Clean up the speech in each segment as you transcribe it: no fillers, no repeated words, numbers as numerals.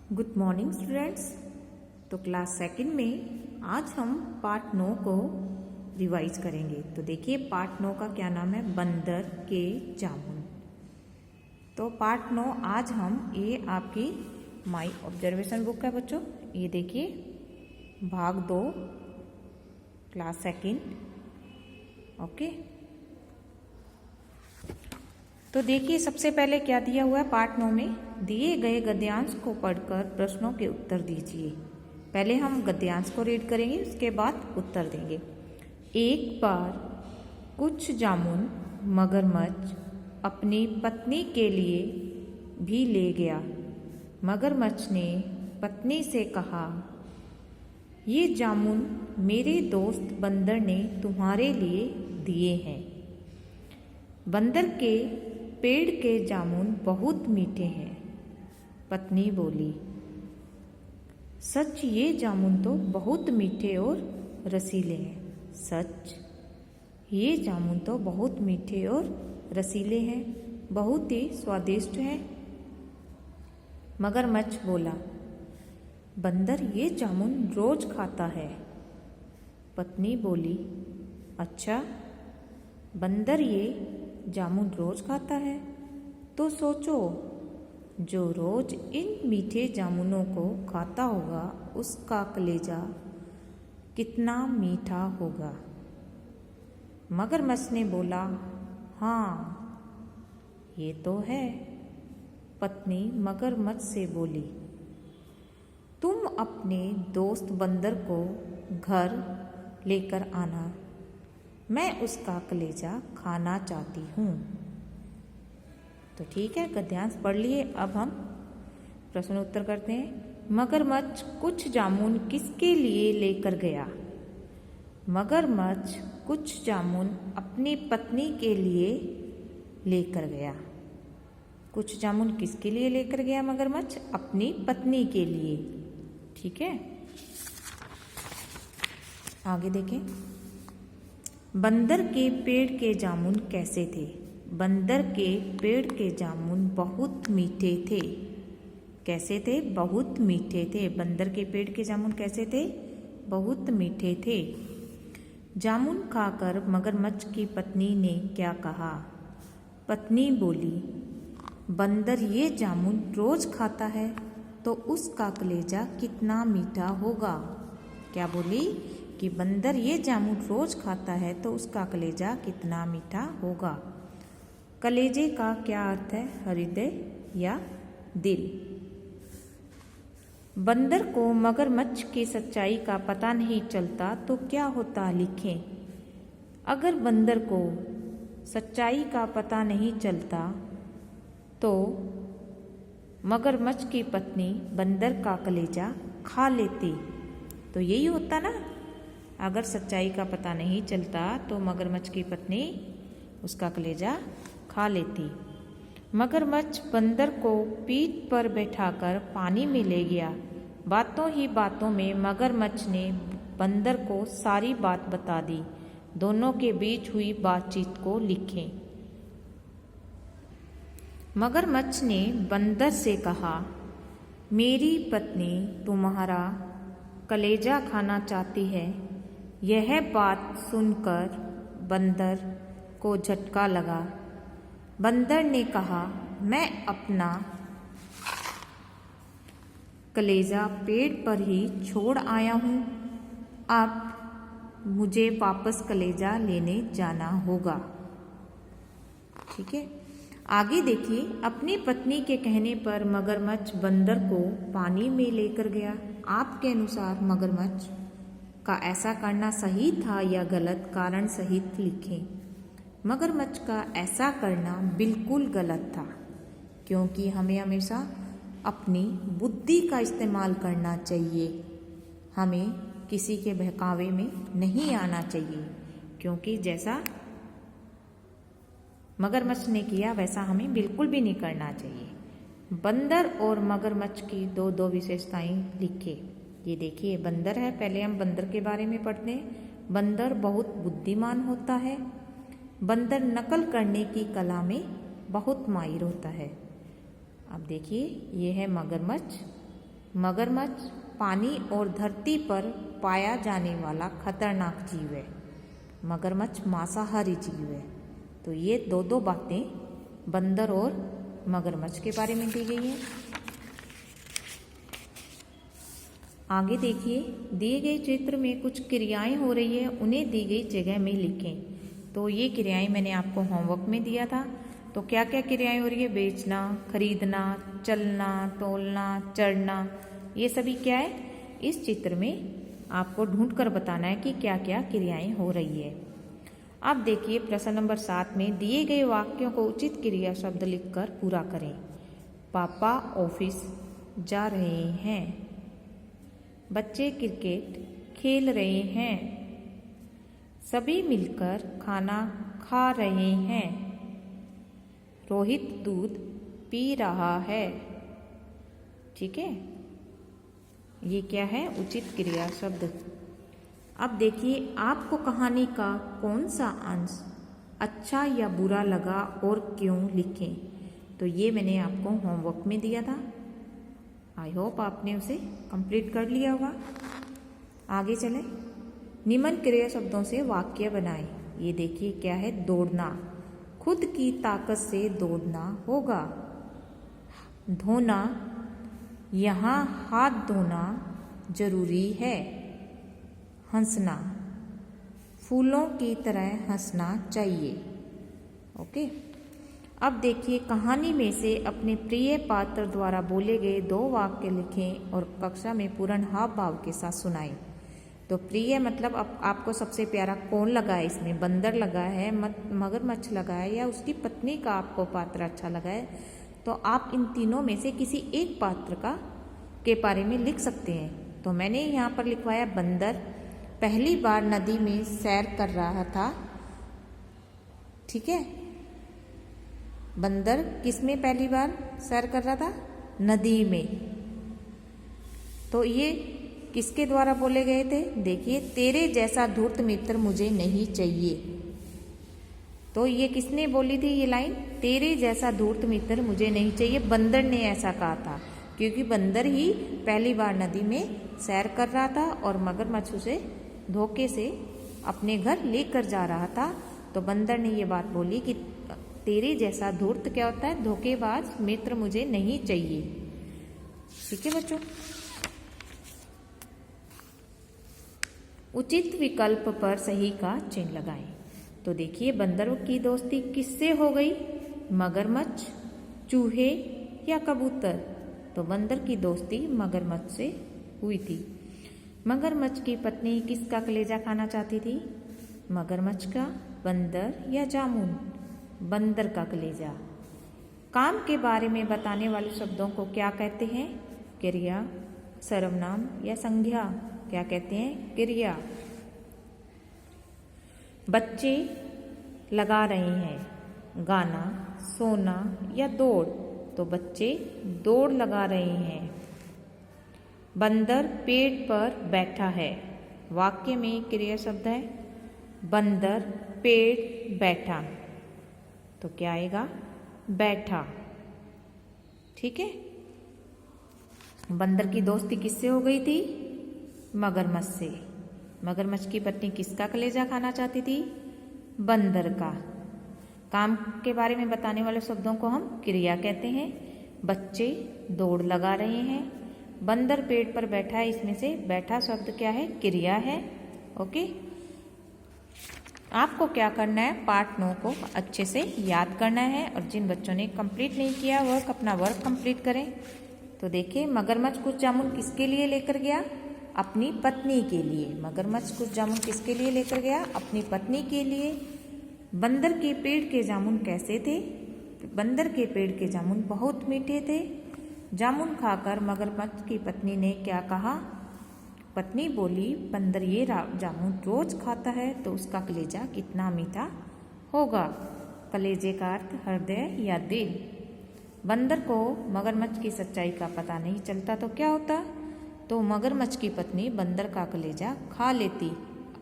Good morning students. तो class second में आज हम पार्ट 9 को रिवाइज करेंगे। तो देखिए पार्ट 9 का क्या नाम है, बंदर के जामुन। तो पार्ट 9 आज हम ये आपकी माई ऑब्जर्वेशन बुक है बच्चों, ये देखिए भाग 2 क्लास सेकंड। ओके, तो देखिए सबसे पहले क्या दिया हुआ है पार्ट 9 में, दिए गए गद्यांश को पढ़कर प्रश्नों के उत्तर दीजिए। पहले हम गद्यांश को रीड करेंगे, उसके बाद उत्तर देंगे। एक बार कुछ जामुन मगरमच्छ अपनी पत्नी के लिए भी ले गया। मगरमच्छ ने पत्नी से कहा, ये जामुन मेरे दोस्त बंदर ने तुम्हारे लिए दिए हैं। बंदर के पेड़ के जामुन बहुत मीठे हैं। पत्नी बोली, सच ये जामुन तो बहुत मीठे और रसीले हैं। सच ये जामुन तो बहुत मीठे और रसीले हैं, बहुत ही स्वादिष्ट हैं। मगरमच्छ बोला, बंदर ये जामुन रोज खाता है। पत्नी बोली, अच्छा बंदर ये जामुन रोज खाता है तो सोचो, जो रोज इन मीठे जामुनों को खाता होगा उसका कलेजा कितना मीठा होगा। मगरमच्छ ने बोला, हाँ ये तो है। पत्नी मगरमच्छ से बोली, तुम अपने दोस्त बंदर को घर लेकर आना, मैं उसका कलेजा खाना चाहती हूँ। तो ठीक है, गद्यांश पढ़ लिए। अब हम प्रश्न उत्तर करते हैं। मगरमच्छ कुछ जामुन किसके लिए लेकर गया? मगरमच्छ कुछ जामुन अपनी पत्नी के लिए लेकर गया। कुछ जामुन किसके लिए लेकर गया मगरमच्छ? अपनी पत्नी के लिए। ठीक है, आगे देखें। बंदर के पेड़ के जामुन कैसे थे? बंदर के पेड़ के जामुन बहुत मीठे थे। कैसे थे? बहुत मीठे थे। बंदर के पेड़ के जामुन कैसे थे? बहुत मीठे थे। जामुन खाकर मगरमच्छ की पत्नी ने क्या कहा? पत्नी बोली, बंदर ये जामुन रोज खाता है तो उसका कलेजा कितना मीठा होगा। क्या बोली? कि बंदर ये जामुन रोज खाता है तो उसका कलेजा कितना मीठा होगा। कलेजे का क्या अर्थ है? हृदय या दिल। बंदर को मगरमच्छ की सच्चाई का पता नहीं चलता तो क्या होता? लिखें। अगर बंदर को सच्चाई का पता नहीं चलता तो मगरमच्छ की पत्नी बंदर का कलेजा खा लेती। तो यही होता ना, अगर सच्चाई का पता नहीं चलता तो मगरमच्छ की पत्नी उसका कलेजा खा लेती। मगरमच्छ बंदर को पीठ पर बैठाकर पानी में ले गया। बातों ही बातों में मगरमच्छ ने बंदर को सारी बात बता दी। दोनों के बीच हुई बातचीत को लिखें। मगरमच्छ ने बंदर से कहा, मेरी पत्नी तुम्हारा कलेजा खाना चाहती है। यह बात सुनकर बंदर को झटका लगा। बंदर ने कहा, मैं अपना कलेजा पेड़ पर ही छोड़ आया हूँ, अब मुझे वापस कलेजा लेने जाना होगा। ठीक है, आगे देखिए। अपनी पत्नी के कहने पर मगरमच्छ बंदर को पानी में लेकर गया। आपके अनुसार मगरमच्छ का ऐसा करना सही था या गलत? कारण सहित लिखें। मगरमच्छ का ऐसा करना बिल्कुल गलत था, क्योंकि हमें हमेशा अपनी बुद्धि का इस्तेमाल करना चाहिए। हमें किसी के बहकावे में नहीं आना चाहिए, क्योंकि जैसा मगरमच्छ ने किया वैसा हमें बिल्कुल भी नहीं करना चाहिए। बंदर और मगरमच्छ की दो विशेषताएं लिखे। ये देखिए बंदर है, पहले हम बंदर के बारे में पढ़ते हैं। बंदर बहुत बुद्धिमान होता है। बंदर नकल करने की कला में बहुत माहिर होता है। अब देखिए ये है मगरमच्छ, मगरमच्छ पानी और धरती पर पाया जाने वाला खतरनाक जीव है। मगरमच्छ मांसाहारी जीव है। तो ये दो बातें बंदर और मगरमच्छ के बारे में दी गई है। आगे देखिए, दिए गए चित्र में कुछ क्रियाएं हो रही है, उन्हें दी गई जगह में लिखें। तो ये क्रियाएं मैंने आपको होमवर्क में दिया था। तो क्या क्या क्रियाएं हो रही है? बेचना, खरीदना, चलना, तोलना, चढ़ना, ये सभी क्या है? इस चित्र में आपको ढूंढकर बताना है कि क्या क्या क्रियाएं हो रही है। अब देखिए प्रश्न नंबर 7 में दिए गए वाक्यों को उचित क्रिया शब्द लिखकर पूरा करें। पापा ऑफिस जा रहे हैं। बच्चे क्रिकेट खेल रहे हैं। सभी मिलकर खाना खा रहे हैं। रोहित दूध पी रहा है। ठीक है, ये क्या है? उचित क्रिया शब्द। अब देखिए आपको कहानी का कौन सा अंश अच्छा या बुरा लगा और क्यों, लिखें। तो ये मैंने आपको होमवर्क में दिया था। आई होप आपने उसे कंप्लीट कर लिया होगा। आगे चलें। निम्न क्रिया शब्दों से वाक्य बनाएं। ये देखिए क्या है? दौड़ना, खुद की ताकत से दौड़ना होगा। धोना, यहाँ हाथ धोना जरूरी है। हंसना, फूलों की तरह हंसना चाहिए। ओके, अब देखिए कहानी में से अपने प्रिय पात्र द्वारा बोले गए 2 वाक्य लिखें और कक्षा में पूर्ण हाव भाव के साथ सुनाएं। तो प्रिय मतलब आपको सबसे प्यारा कौन लगा है इसमें? बंदर लगा है, मगरमच्छ लगा है, या उसकी पत्नी का आपको पात्र अच्छा लगा है? तो आप इन तीनों में से किसी एक पात्र के बारे में लिख सकते हैं। तो मैंने यहाँ पर लिखवाया बंदर पहली बार नदी में सैर कर रहा था। ठीक है, बंदर किस में पहली बार सैर कर रहा था? नदी में। तो ये किसके द्वारा बोले गए थे? देखिए, तेरे जैसा धूर्त मित्र मुझे नहीं चाहिए। तो ये किसने बोली थी ये लाइन? तेरे जैसा धूर्त मित्र मुझे नहीं चाहिए। बंदर ने ऐसा कहा था, क्योंकि बंदर ही पहली बार नदी में सैर कर रहा था और मगरमच्छ उसे धोखे से अपने घर लेकर जा रहा था। तो बंदर ने ये बात बोली कि तेरे जैसा धूर्त क्या होता है? धोखेबाज मित्र मुझे नहीं चाहिए। ठीक है बच्चों, उचित विकल्प पर सही का चिन्ह लगाएं। तो देखिए बंदर की दोस्ती किससे हो गई? मगरमच्छ, चूहे या कबूतर? तो बंदर की दोस्ती मगरमच्छ से हुई थी। मगरमच्छ की पत्नी किसका कलेजा खाना चाहती थी? मगरमच्छ का, बंदर या जामुन? बंदर का कलेजा। काम के बारे में बताने वाले शब्दों को क्या कहते हैं? क्रिया, सर्वनाम या संज्ञा? क्या कहते हैं? क्रिया। बच्चे लगा रहे हैं। गाना, सोना या दौड़? तो बच्चे दौड़ लगा रहे हैं। बंदर पेड़ पर बैठा है। वाक्य में क्रिया शब्द है बंदर पेड़ बैठा। तो क्या आएगा? बैठा। ठीक है, बंदर की दोस्ती किससे हो गई थी? मगरमच्छ से। मगरमच्छ की पत्नी किसका कलेजा खाना चाहती थी? बंदर का। काम के बारे में बताने वाले शब्दों को हम क्रिया कहते हैं। बच्चे दौड़ लगा रहे हैं। बंदर पेड़ पर बैठा है, इसमें से बैठा शब्द क्या है? क्रिया है। ओके, आपको क्या करना है? पार्ट 9 को अच्छे से याद करना है और जिन बच्चों ने कंप्लीट नहीं किया वर्क, अपना वर्क कंप्लीट करें। तो देखिए, मगरमच्छ कुछ जामुन किसके लिए लेकर गया? अपनी पत्नी के लिए। मगरमच्छ कुछ जामुन किसके लिए लेकर गया? अपनी पत्नी के लिए। बंदर के पेड़ के जामुन कैसे थे? बंदर के पेड़ के जामुन बहुत मीठे थे। जामुन खाकर मगरमच्छ की पत्नी ने क्या कहा? पत्नी बोली, बंदर ये जामुन रोज खाता है तो उसका कलेजा कितना मीठा होगा। कलेजे का अर्थ हृदय या दिल। बंदर को मगरमच्छ की सच्चाई का पता नहीं चलता तो क्या होता? तो मगरमच्छ की पत्नी बंदर का कलेजा खा लेती।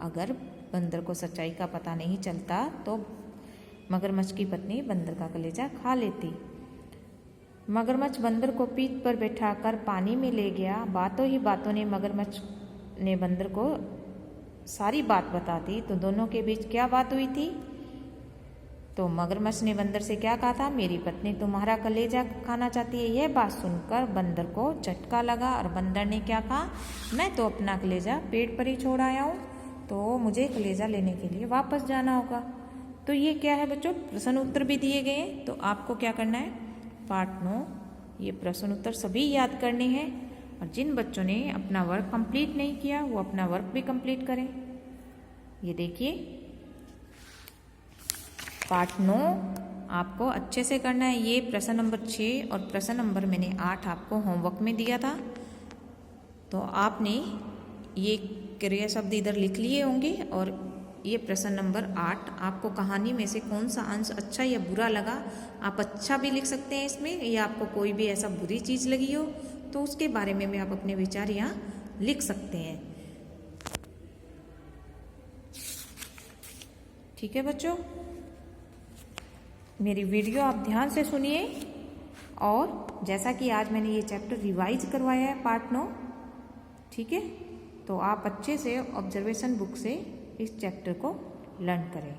अगर बंदर को सच्चाई का पता नहीं चलता तो मगरमच्छ की पत्नी बंदर का कलेजा खा लेती। मगरमच्छ बंदर को पीठ पर बैठाकर पानी में ले गया। बातों ही बातों ने मगरमच्छ ने बंदर को सारी बात बता दी। तो दोनों के बीच क्या बात हुई थी? तो मगरमच्छ ने बंदर से क्या कहा था? मेरी पत्नी तुम्हारा कलेजा खाना चाहती है। यह बात सुनकर बंदर को झटका लगा और बंदर ने क्या कहा? मैं तो अपना कलेजा पेड़ पर ही छोड़ आया हूँ, तो मुझे कलेजा लेने के लिए वापस जाना होगा। तो ये क्या है बच्चों? प्रश्न उत्तर भी दिए गए हैं। तो आपको क्या करना है? पार्ट 9 ये प्रश्न उत्तर सभी याद करने हैं। और जिन बच्चों ने अपना वर्क कंप्लीट नहीं किया वो अपना वर्क भी कंप्लीट करें। ये देखिए पार्ट 9 आपको अच्छे से करना है। ये प्रश्न नंबर 6 और प्रश्न नंबर मैंने 8 आपको होमवर्क में दिया था। तो आपने ये क्रिया शब्द इधर लिख लिए होंगे। और ये प्रश्न नंबर 8 आपको कहानी में से कौन सा अंश अच्छा या बुरा लगा, आप अच्छा भी लिख सकते हैं इसमें, या आपको कोई भी ऐसा बुरी चीज़ लगी हो तो उसके बारे में भी आप अपने विचार यहाँ लिख सकते हैं। ठीक है बच्चों, मेरी वीडियो आप ध्यान से सुनिए। और जैसा कि आज मैंने ये चैप्टर रिवाइज करवाया है पार्ट 9, ठीक है, तो आप अच्छे से ऑब्जर्वेशन बुक से इस चैप्टर को लर्न करें।